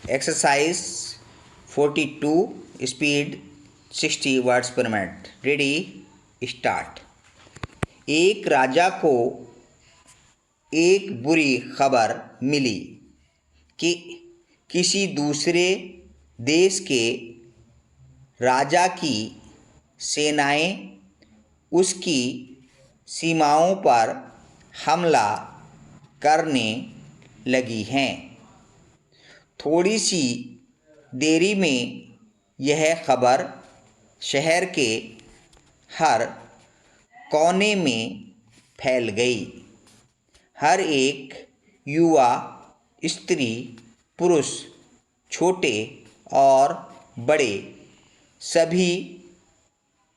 Exercise 42 speed 60 words पर minute. Ready start. एक राजा को एक बुरी खबर मिली कि किसी दूसरे देश के राजा की सेनाएं उसकी सीमाओं पर हमला करने लगी हैं। थोड़ी सी देरी में यह खबर शहर के हर कोने में फैल गई। हर एक युवा, स्त्री, पुरुष, छोटे और बड़े सभी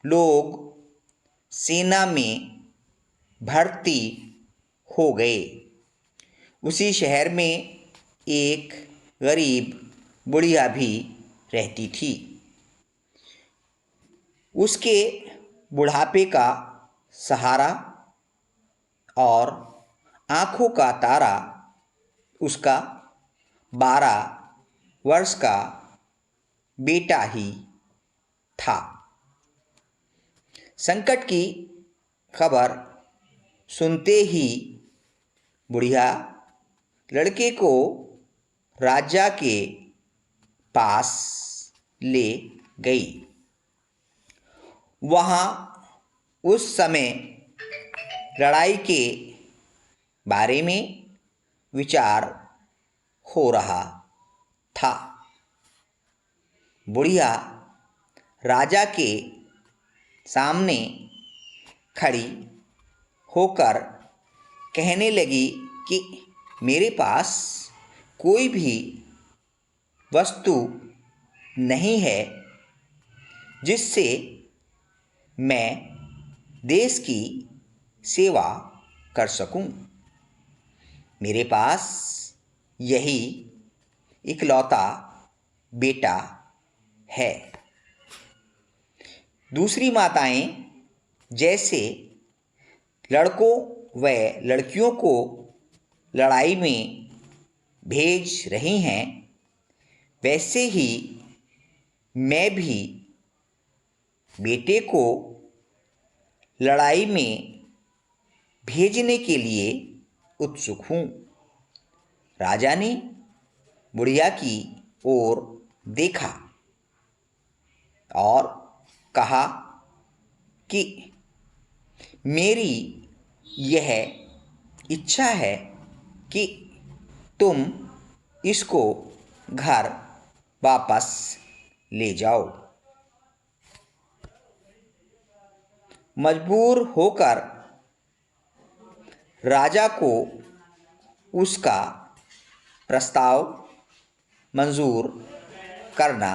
लोग सेना में भर्ती हो गए। उसी शहर में एक गरीब बुढ़िया भी रहती थी। उसके बुढ़ापे का सहारा और आँखों का तारा उसका 12 वर्ष का बेटा ही था। संकट की खबर सुनते ही बुढ़िया लड़के को राजा के पास ले गई। वहाँ उस समय लड़ाई के बारे में विचार हो रहा था। बुढ़िया राजा के सामने खड़ी होकर कहने लगी कि मेरे पास कोई भी वस्तु नहीं है जिससे मैं देश की सेवा कर सकूं। मेरे पास यही इकलौता बेटा है। दूसरी माताएं जैसे लड़कों व लड़कियों को लड़ाई में भेज रही हैं, वैसे ही मैं भी बेटे को लड़ाई में भेजने के लिए उत्सुक हूँ। राजा ने बुढ़िया की ओर देखा और कहा कि मेरी यह इच्छा है कि तुम इसको घर वापस ले जाओ। मजबूर होकर राजा को उसका प्रस्ताव मंजूर करना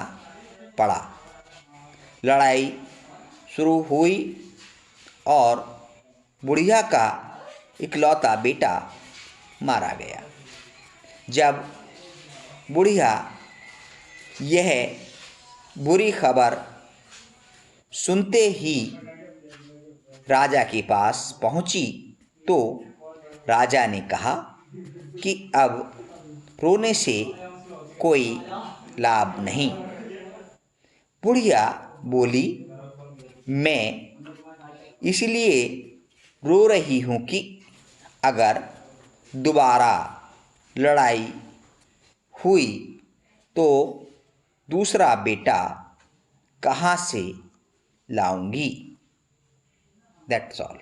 पड़ा। लड़ाई शुरू हुई और बुढ़िया का इकलौता बेटा मारा गया। जब बुढ़िया यह बुरी खबर सुनते ही राजा के पास पहुंची तो राजा ने कहा कि अब रोने से कोई लाभ नहीं। बुढ़िया बोली, मैं इसलिए रो रही हूँ कि अगर दोबारा लड़ाई हुई तो दूसरा बेटा कहाँ से लाऊंगी। That's all.